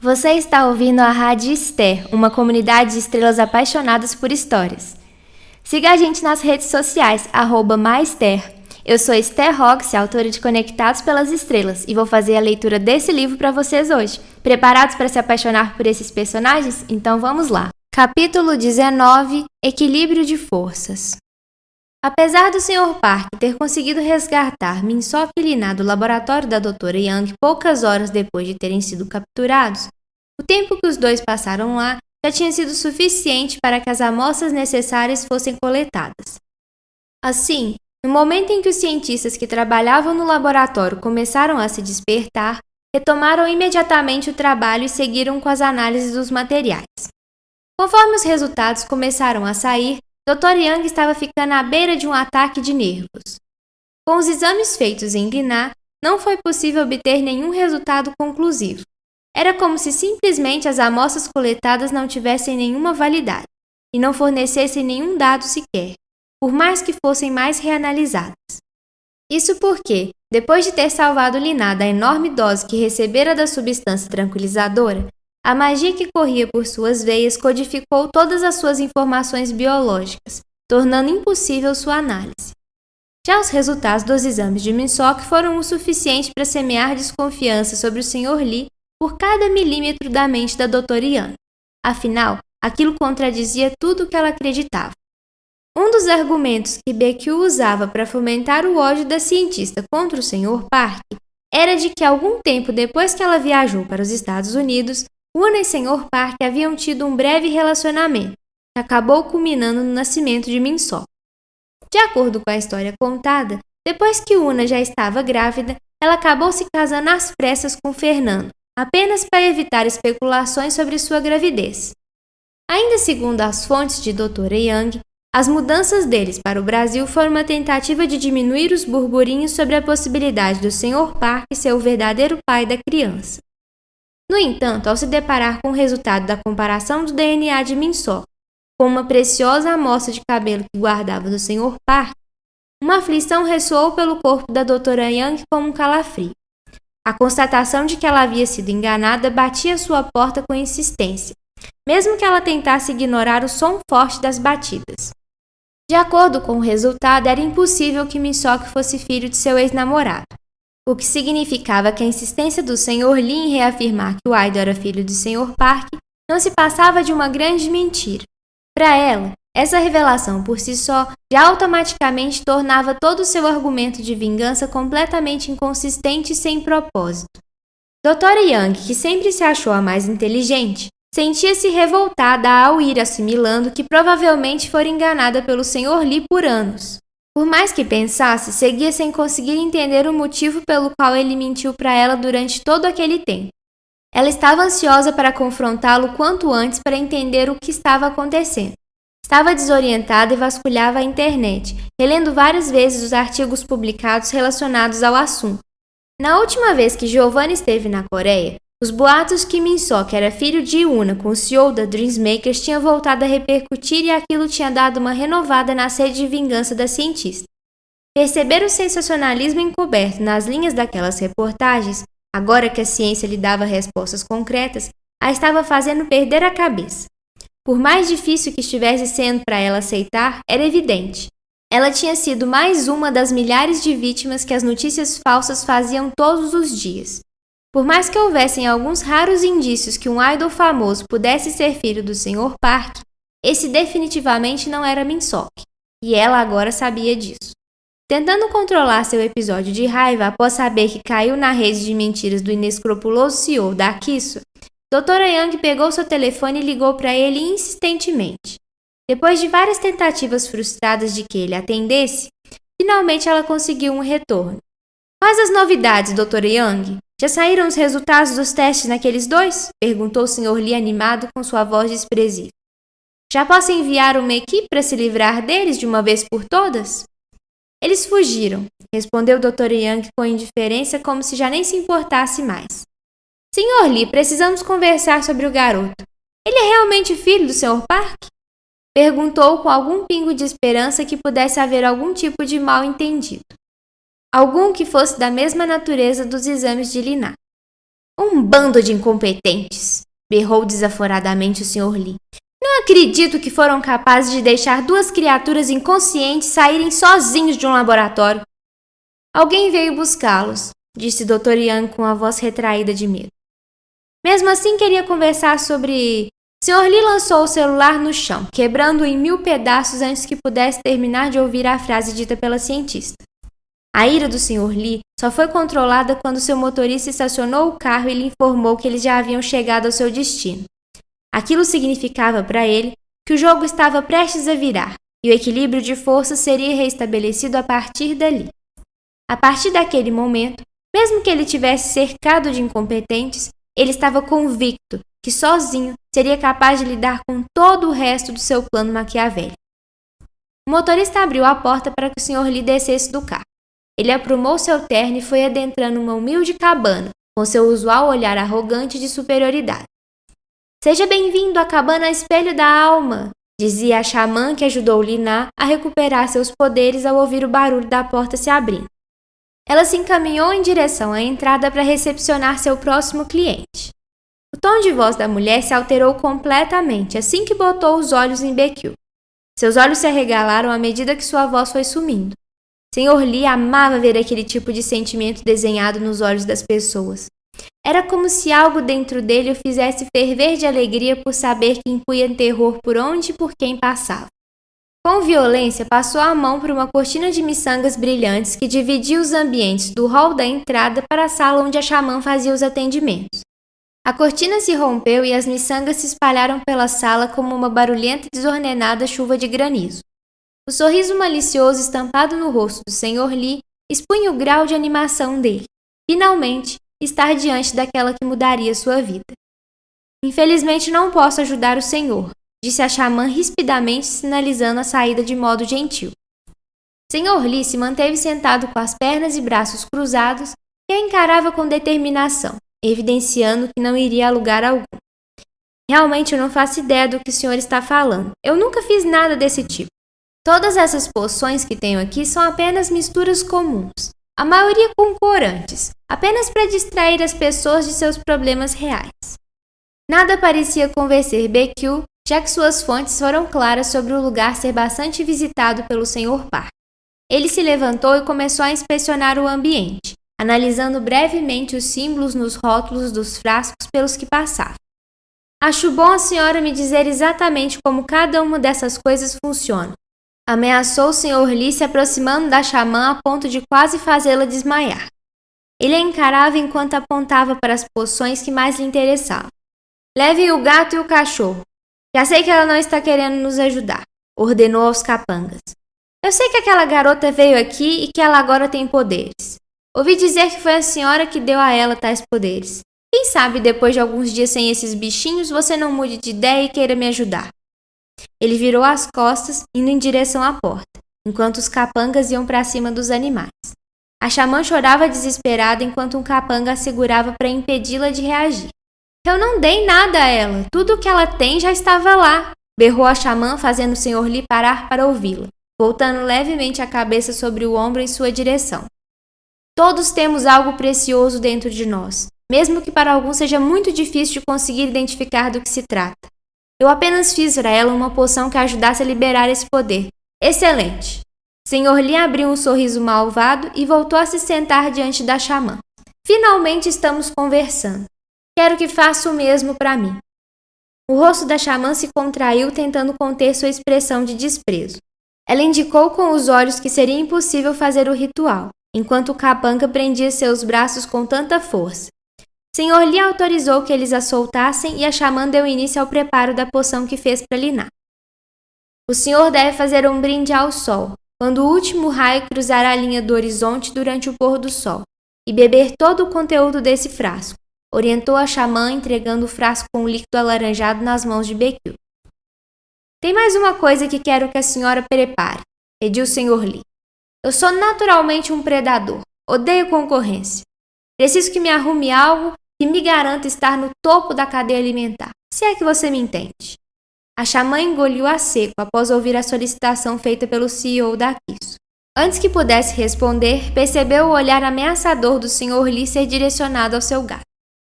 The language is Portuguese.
Você está ouvindo a Rádio Esther, uma comunidade de estrelas apaixonadas por histórias. Siga a gente nas redes sociais, @maister. Eu sou Esther Rox, autora de Conectados pelas Estrelas, e vou fazer a leitura desse livro para vocês hoje. Preparados para se apaixonar por esses personagens? Então vamos lá. Capítulo 19 – Equilíbrio de Forças. Apesar do Sr. Park ter conseguido resgatar Min-Seok e Lina do laboratório da Dra. Young poucas horas depois de terem sido capturados, o tempo que os dois passaram lá já tinha sido suficiente para que as amostras necessárias fossem coletadas. Assim, no momento em que os cientistas que trabalhavam no laboratório começaram a se despertar, retomaram imediatamente o trabalho e seguiram com as análises dos materiais. Conforme os resultados começaram a sair, Dr. Young estava ficando à beira de um ataque de nervos. Com os exames feitos em Lina, não foi possível obter nenhum resultado conclusivo. Era como se simplesmente as amostras coletadas não tivessem nenhuma validade e não fornecessem nenhum dado sequer, por mais que fossem mais reanalisadas. Isso porque, depois de ter salvado Lina da enorme dose que recebera da substância tranquilizadora, a magia que corria por suas veias codificou todas as suas informações biológicas, tornando impossível sua análise. Já os resultados dos exames de Min-Seok foram o suficiente para semear desconfiança sobre o Sr. Lee por cada milímetro da mente da Dra. Young. Afinal, aquilo contradizia tudo o que ela acreditava. Um dos argumentos que BQ usava para fomentar o ódio da cientista contra o Sr. Park era de que algum tempo depois que ela viajou para os Estados Unidos, Una e Sr. Park haviam tido um breve relacionamento, que acabou culminando no nascimento de Min-Seok. De acordo com a história contada, depois que Una já estava grávida, ela acabou se casando às pressas com Fernando, apenas para evitar especulações sobre sua gravidez. Ainda segundo as fontes de Dra. Young, as mudanças deles para o Brasil foram uma tentativa de diminuir os burburinhos sobre a possibilidade do Sr. Park ser o verdadeiro pai da criança. No entanto, ao se deparar com o resultado da comparação do DNA de Min-Seok com uma preciosa amostra de cabelo que guardava do Sr. Park, uma aflição ressoou pelo corpo da Dra. Young como um calafrio. A constatação de que ela havia sido enganada batia à sua porta com insistência, mesmo que ela tentasse ignorar o som forte das batidas. De acordo com o resultado, era impossível que Min-Seok fosse filho de seu ex-namorado, o que significava que a insistência do Sr. Lee em reafirmar que o idol era filho de Sr. Park não se passava de uma grande mentira. Para ela, essa revelação por si só já automaticamente tornava todo o seu argumento de vingança completamente inconsistente e sem propósito. Dra. Young, que sempre se achou a mais inteligente, sentia-se revoltada ao ir assimilando que provavelmente fora enganada pelo Sr. Lee por anos. Por mais que pensasse, seguia sem conseguir entender o motivo pelo qual ele mentiu para ela durante todo aquele tempo. Ela estava ansiosa para confrontá-lo quanto antes para entender o que estava acontecendo. Estava desorientada e vasculhava a internet, relendo várias vezes os artigos publicados relacionados ao assunto. Na última vez que Giovanna esteve na Coreia, os boatos que Min-Seok era filho de Una com o CEO da Dreammakers tinham voltado a repercutir e aquilo tinha dado uma renovada na sede de vingança da cientista. Perceber o sensacionalismo encoberto nas linhas daquelas reportagens, agora que a ciência lhe dava respostas concretas, a estava fazendo perder a cabeça. Por mais difícil que estivesse sendo para ela aceitar, era evidente. Ela tinha sido mais uma das milhares de vítimas que as notícias falsas faziam todos os dias. Por mais que houvessem alguns raros indícios que um idol famoso pudesse ser filho do Sr. Park, esse definitivamente não era Min-Seok, e ela agora sabia disso. Tentando controlar seu episódio de raiva após saber que caiu na rede de mentiras do inescrupuloso CEO da Kisso, Dra. Young pegou seu telefone e ligou para ele insistentemente. Depois de várias tentativas frustradas de que ele atendesse, finalmente ela conseguiu um retorno. Quais as novidades, Dra. Young? Já saíram os resultados dos testes naqueles dois? Perguntou o Sr. Lee animado com sua voz desprezível. Já posso enviar uma equipe para se livrar deles de uma vez por todas? Eles fugiram, respondeu Dra. Young com indiferença como se já nem se importasse mais. Sr. Lee, precisamos conversar sobre o garoto. Ele é realmente filho do Sr. Park? Perguntou com algum pingo de esperança que pudesse haver algum tipo de mal-entendido. Algum que fosse da mesma natureza dos exames de Lina. Um bando de incompetentes, berrou desaforadamente o Sr. Lee. Não acredito que foram capazes de deixar duas criaturas inconscientes saírem sozinhos de um laboratório. Alguém veio buscá-los, disse Dr. Yang com a voz retraída de medo. Mesmo assim, queria conversar sobre... Sr. Lee lançou o celular no chão, quebrando-o em 1000 pedaços antes que pudesse terminar de ouvir a frase dita pela cientista. A ira do Sr. Lee só foi controlada quando seu motorista estacionou o carro e lhe informou que eles já haviam chegado ao seu destino. Aquilo significava para ele que o jogo estava prestes a virar e o equilíbrio de forças seria restabelecido a partir dali. A partir daquele momento, mesmo que ele tivesse cercado de incompetentes, ele estava convicto que sozinho seria capaz de lidar com todo o resto do seu plano maquiavélico. O motorista abriu a porta para que o Sr. Lee descesse do carro. Ele aprumou seu terno e foi adentrando uma humilde cabana, com seu usual olhar arrogante de superioridade. Seja bem-vindo à cabana Espelho da Alma, dizia a xamã que ajudou Lina a recuperar seus poderes ao ouvir o barulho da porta se abrindo. Ela se encaminhou em direção à entrada para recepcionar seu próximo cliente. O tom de voz da mulher se alterou completamente assim que botou os olhos em Baekhyun. Seus olhos se arregalaram à medida que sua voz foi sumindo. Sr. Lee amava ver aquele tipo de sentimento desenhado nos olhos das pessoas. Era como se algo dentro dele o fizesse ferver de alegria por saber que impunha terror por onde e por quem passava. Com violência, passou a mão por uma cortina de miçangas brilhantes que dividia os ambientes do hall da entrada para a sala onde a xamã fazia os atendimentos. A cortina se rompeu e as miçangas se espalharam pela sala como uma barulhenta e desordenada chuva de granizo. O sorriso malicioso estampado no rosto do Sr. Lee expunha o grau de animação dele. Finalmente, estar diante daquela que mudaria sua vida. Infelizmente não posso ajudar o senhor, disse a xamã rispidamente, sinalizando a saída de modo gentil. Sr. Lee se manteve sentado com as pernas e braços cruzados e a encarava com determinação, evidenciando que não iria a lugar algum. Realmente eu não faço ideia do que o senhor está falando. Eu nunca fiz nada desse tipo. Todas essas poções que tenho aqui são apenas misturas comuns, a maioria com corantes, apenas para distrair as pessoas de seus problemas reais. Nada parecia convencer Baekhyun, já que suas fontes foram claras sobre o lugar ser bastante visitado pelo Sr. Park. Ele se levantou e começou a inspecionar o ambiente, analisando brevemente os símbolos nos rótulos dos frascos pelos que passava. Acho bom a senhora me dizer exatamente como cada uma dessas coisas funciona. Ameaçou o Sr. Lee se aproximando da xamã a ponto de quase fazê-la desmaiar. Ele a encarava enquanto apontava para as poções que mais lhe interessavam. Leve o gato e o cachorro. Já sei que ela não está querendo nos ajudar, ordenou aos capangas. Eu sei que aquela garota veio aqui e que ela agora tem poderes. Ouvi dizer que foi a senhora que deu a ela tais poderes. Quem sabe depois de alguns dias sem esses bichinhos você não mude de ideia e queira me ajudar. Ele virou as costas, indo em direção à porta, enquanto os capangas iam para cima dos animais. A xamã chorava desesperada enquanto um capanga a segurava para impedi-la de reagir. Eu não dei nada a ela, tudo o que ela tem já estava lá, berrou a xamã, fazendo o Sr. Lee parar para ouvi-la, voltando levemente a cabeça sobre o ombro em sua direção. Todos temos algo precioso dentro de nós, mesmo que para alguns seja muito difícil de conseguir identificar do que se trata. Eu apenas fiz para ela uma poção que ajudasse a liberar esse poder. Excelente! Sr. Lee abriu um sorriso malvado e voltou a se sentar diante da xamã. Finalmente estamos conversando. Quero que faça o mesmo para mim. O rosto da xamã se contraiu, tentando conter sua expressão de desprezo. Ela indicou com os olhos que seria impossível fazer o ritual, enquanto o capanga prendia seus braços com tanta força. Sr. Lee autorizou que eles a soltassem e a xamã deu início ao preparo da poção que fez para Lina. O senhor deve fazer um brinde ao sol, quando o último raio cruzar a linha do horizonte durante o pôr do sol, e beber todo o conteúdo desse frasco, orientou a xamã, entregando o frasco com o líquido alaranjado nas mãos de Baekhyun. Tem mais uma coisa que quero que a senhora prepare, pediu o Sr. Lee. Eu sou naturalmente um predador, odeio concorrência. Preciso que me arrume algo que me garanta estar no topo da cadeia alimentar, se é que você me entende. A xamã engoliu a seco após ouvir a solicitação feita pelo CEO da Kiso. Antes que pudesse responder, percebeu o olhar ameaçador do Sr. Lee ser direcionado ao seu gato.